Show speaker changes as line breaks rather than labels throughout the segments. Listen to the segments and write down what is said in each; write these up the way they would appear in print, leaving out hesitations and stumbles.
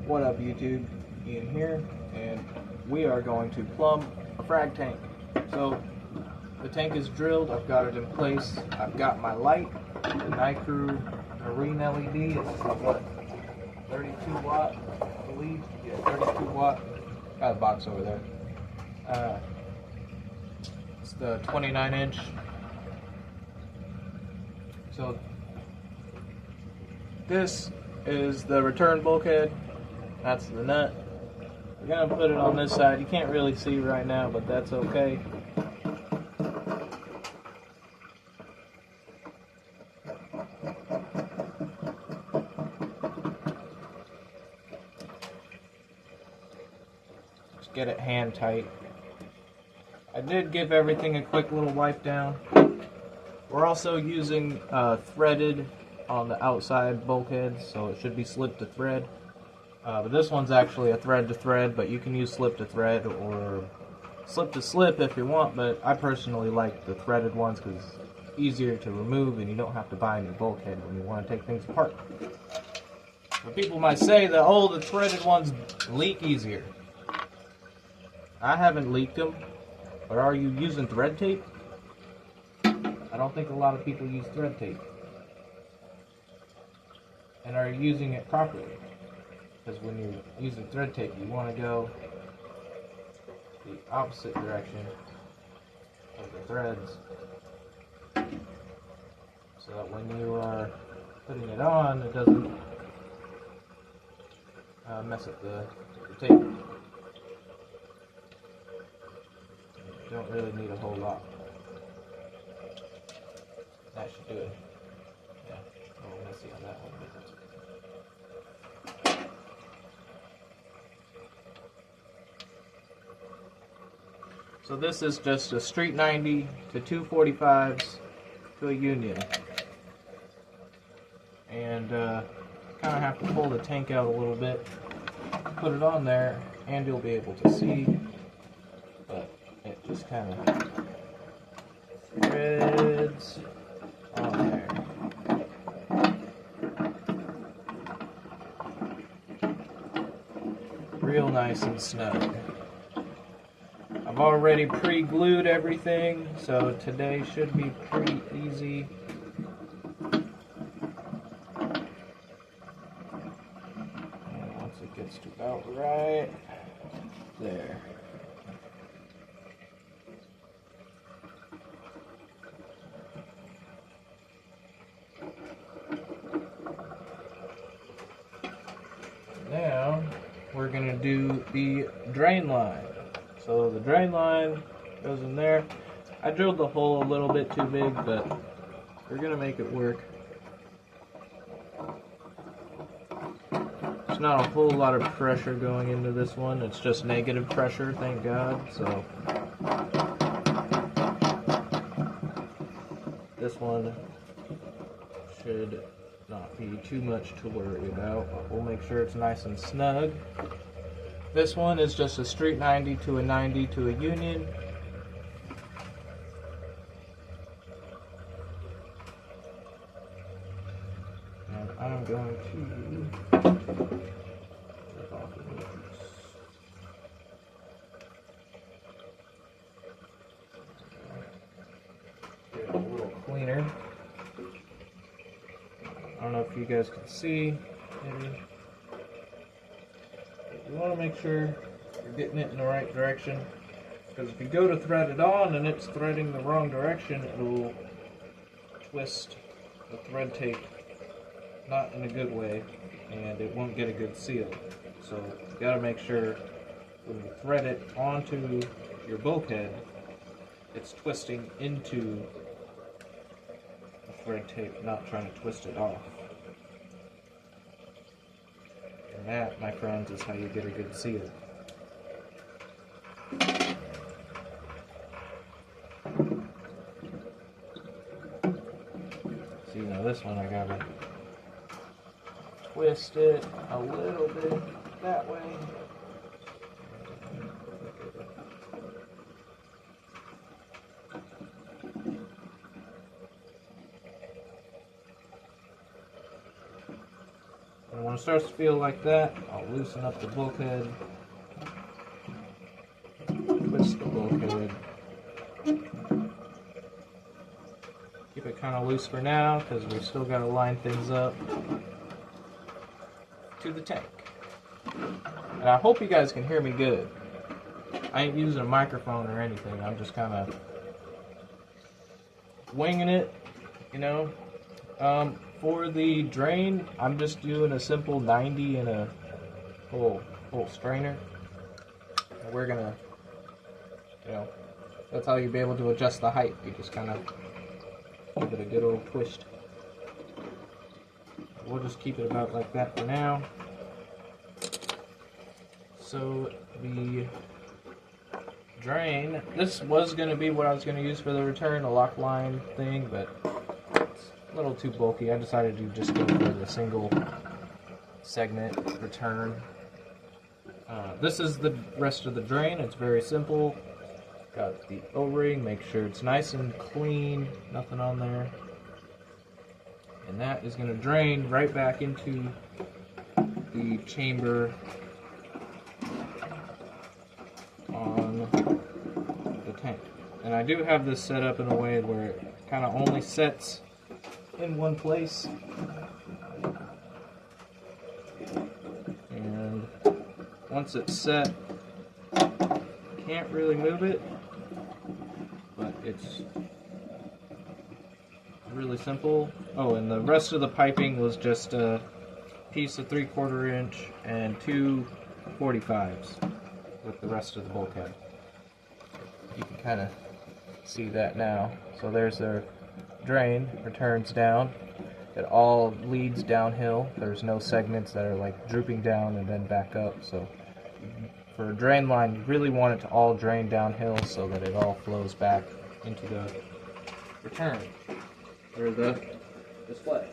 What up YouTube, Ian here, and we are going to plumb a frag tank. So the tank is drilled, I've got it in place, I've got my light, the Nycrew marine LED. It's what, 32 watt, I believe. Yeah, 32 watt. Got a box over there. It's the 29 inch. So this is the return bulkhead. That's the nut. We're gonna put it on this side. You can't really see right now, but that's okay. Just get it hand tight. I did give everything a quick little wipe down. We're also using threaded on the outside bulkhead, so it should be slip to thread. But this one's actually a thread to thread, but you can use slip to thread or slip to slip if you want, but I personally like the threaded ones because it's easier to remove and you don't have to buy a new bulkhead when you want to take things apart. But people might say that, oh, the threaded ones leak easier. I haven't leaked them, but are you using thread tape? I don't think a lot of people use thread tape. And are you using it properly? Because when you're using thread tape, you want to go the opposite direction of the threads, so that when you are putting it on, it doesn't mess up the tape. You don't really need a whole lot. That should do it. Yeah, a little messy on that one, but that's okay. So this is just a street 90 to 245s to a union. And kind of have to pull the tank out a little bit, put it on there, and you'll be able to see. But it just kind of threads on there. Real nice and snug. I've already pre-glued everything, so today should be pretty easy. And once it gets to about right there. Now we're going to do the drain line. So the drain line goes in there. I drilled the hole a little bit too big, but we're going to make it work. There's not a whole lot of pressure going into this one. It's just negative pressure, thank God. So this one should not be too much to worry about, but we'll make sure it's nice and snug. This one is just a street 90 to a 90 to a union. And I'm going to rip off the edges. Get it a little cleaner. I don't know if you guys can see, maybe. You want to make sure you're getting it in the right direction, because if you go to thread it on and it's threading the wrong direction, it will twist the thread tape not in a good way, and it won't get a good seal. So you got to make sure when you thread it onto your bulkhead, it's twisting into the thread tape, not trying to twist it off. And that, my friends, is how you get a good seal. See, now this one I gotta twist it a little bit that way. it starts to feel like that, I'll loosen up the bulkhead, twist the bulkhead, keep it kind of loose for now because we still got to line things up to the tank. And I hope you guys can hear me good. I ain't using a microphone or anything, I'm just kind of winging it, you know. For the drain, I'm just doing a simple 90 and a little strainer. And we're gonna, you know, that's how you'll be able to adjust the height. You just kind of give it a good old twist. We'll just keep it about like that for now. So the drain, this was going to be what I was going to use for the return, a lock line thing, but it's a little too bulky. I decided to just go for the single segment return. This is the rest of the drain. It's very simple. Got the O-ring, make sure it's nice and clean, nothing on there. And that is going to drain right back into the chamber on the tank. And I do have this set up in a way where it kind of only sets in one place. And once it's set, can't really move it, but it's really simple. Oh, and the rest of the piping was just a piece of 3/4 inch and two 45s with the rest of the bulkhead. You can kind of see that now. So there's their drain, returns down. It all leads downhill. There's no segments that are like drooping down and then back up. So for a drain line, you really want it to all drain downhill so that it all flows back into the return, or the display.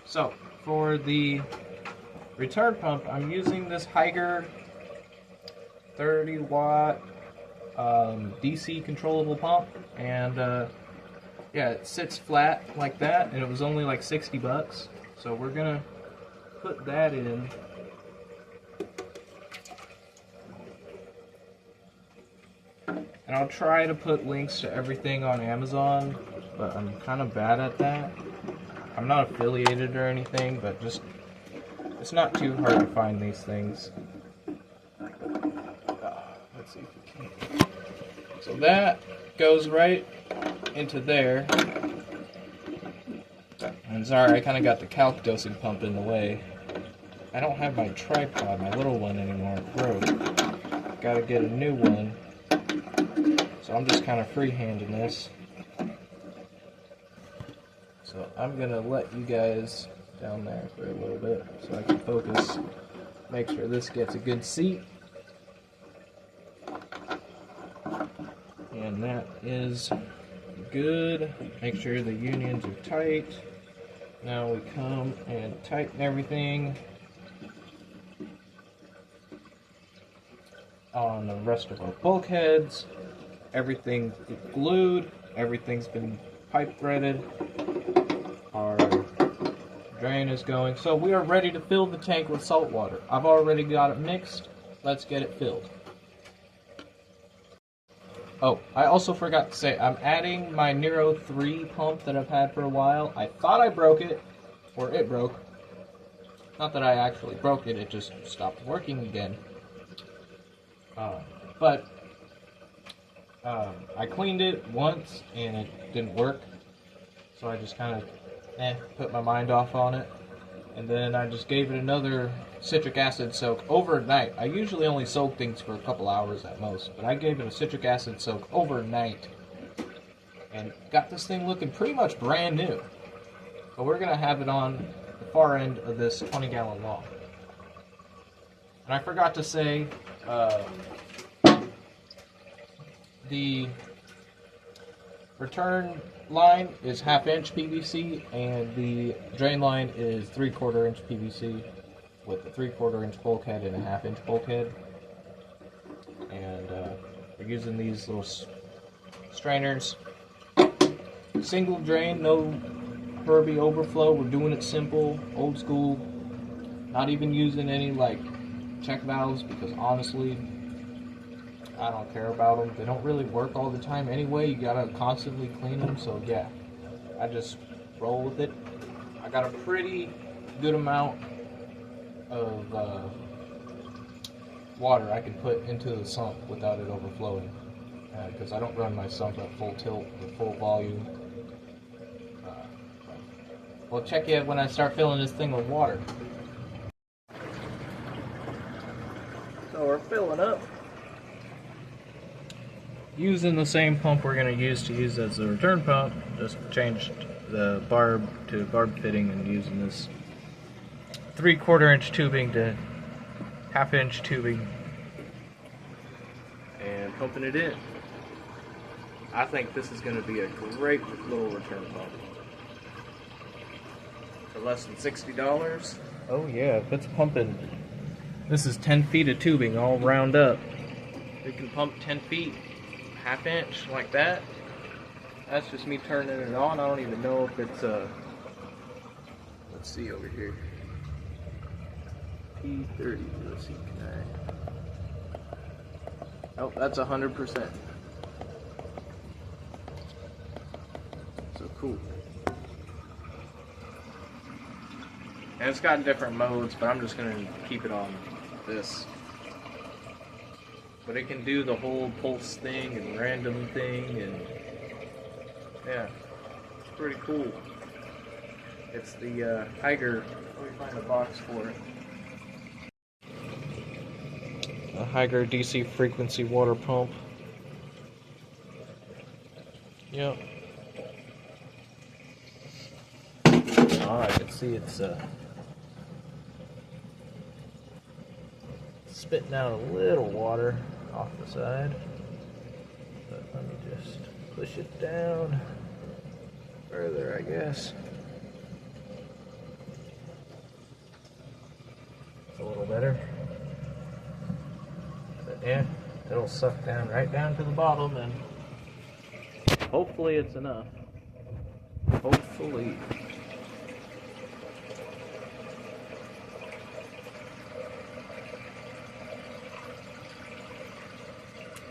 So, for the return pump, I'm using this Higer 30 watt DC controllable pump, and yeah, it sits flat like that, and it was only like 60 bucks. So we're gonna put that in. And I'll try to put links to everything on Amazon, but I'm kind of bad at that. I'm not affiliated or anything, but just, it's not too hard to find these things. Let's see if we can. So that goes right into there. And sorry, I kind of got the calc dosing pump in the way. I don't have my tripod, my little one anymore. It broke. Gotta get a new one. So I'm just kind of freehanding this. So I'm gonna let you guys down there for a little bit so I can focus, make sure this gets a good seat. And that is good. Make sure the unions are tight. Now we come and tighten everything on the rest of our bulkheads. Everything's glued, everything's been pipe threaded. Our drain is going. So we are ready to fill the tank with salt water. I've already got it mixed. Let's get it filled. Oh, I also forgot to say, I'm adding my Nero 3 pump that I've had for a while. I thought I broke it, or it broke. Not that I actually broke it, it just stopped working again. I cleaned it once and it didn't work. So I just kind of put my mind off on it. And then I just gave it another citric acid soak overnight. I usually only soak things for a couple hours at most, but I gave it a citric acid soak overnight. And got this thing looking pretty much brand new. So we're going to have it on the far end of this 20-gallon long. And I forgot to say, the return line is 1/2 inch PVC and the drain line is 3/4 inch PVC with a 3/4 inch bulkhead and a 1/2 inch bulkhead. and we're using these little strainers. Single drain, no Herbie overflow. We're doing it simple, old school. Not even using any like check valves, because honestly, I don't care about them. They don't really work all the time anyway. You gotta constantly clean them. So yeah, I just roll with it. I got a pretty good amount of water I can put into the sump without it overflowing, because I don't run my sump at full tilt or full volume. We'll check it when I start filling this thing with water. So we're filling up. Using the same pump we're going to use as the return pump, just changed the barb to barb fitting and using this 3/4 inch tubing to 1/2 inch tubing and pumping it in. I think this is going to be a great little return pump. For less than $60. Oh yeah, if it's pumping, this is 10 feet of tubing all round up. It can pump 10 feet, 1/2 inch like that. That's just me turning it on. I don't even know if it's let's see over here. P30, let's see, can I? Oh, that's 100%. So cool. And it's got different modes, but I'm just gonna keep it on this. But it can do the whole pulse thing and random thing, and yeah, it's pretty cool. It's the Higer. Let me find a box for it. A Higer DC frequency water pump. Yep. Oh, I can see it's spitting out a little water off the side, but let me just push it down further, I guess. It's a little better, but yeah, it'll suck down right down to the bottom, and hopefully it's enough. Hopefully.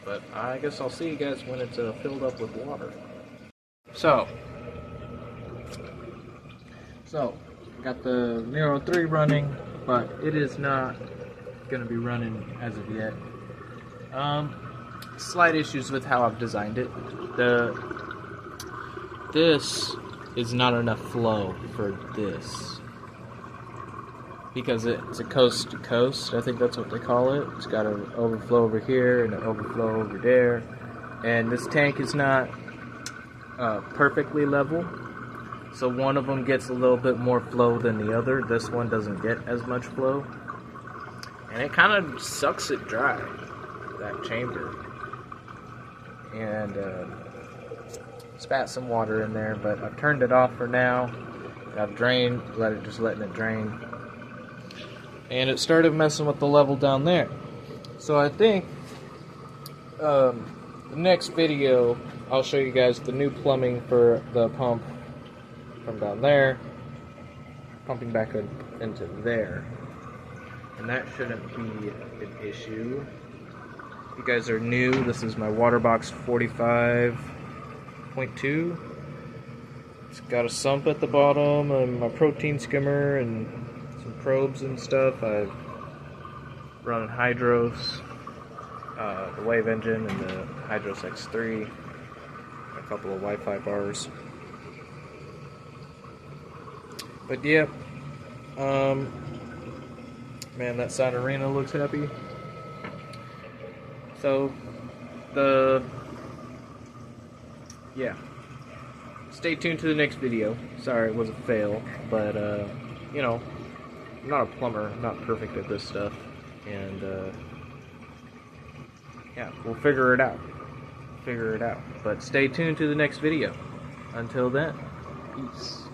But I guess I'll see you guys when it's filled up with water. So got the Nero 3 running, but it is not going to be running as of yet. Slight issues with how I've designed it. This is not enough flow for this, because it's a coast to coast. I think that's what they call it. It's got an overflow over here and an overflow over there, and this tank is not perfectly level, so one of them gets a little bit more flow than the other. This one doesn't get as much flow, and it kind of sucks it dry, that chamber. And spat some water in there, but I've turned it off for now. I've drained, letting it drain. And it started messing with the level down there. So I think the next video I'll show you guys the new plumbing for the pump from down there, pumping back into there, and that shouldn't be an issue. If you guys are new, this is my Waterbox 45.2. It's got a sump at the bottom and my protein skimmer and some probes and stuff. I've run Hydros, the Wave engine, and the Hydros X3, a couple of Wi-Fi bars. But yeah, man, that side arena looks happy. So yeah, stay tuned to the next video. Sorry it was a fail, but you know, I'm not a plumber, I'm not perfect at this stuff, and yeah, we'll figure it out. But stay tuned to the next video. Until then, peace.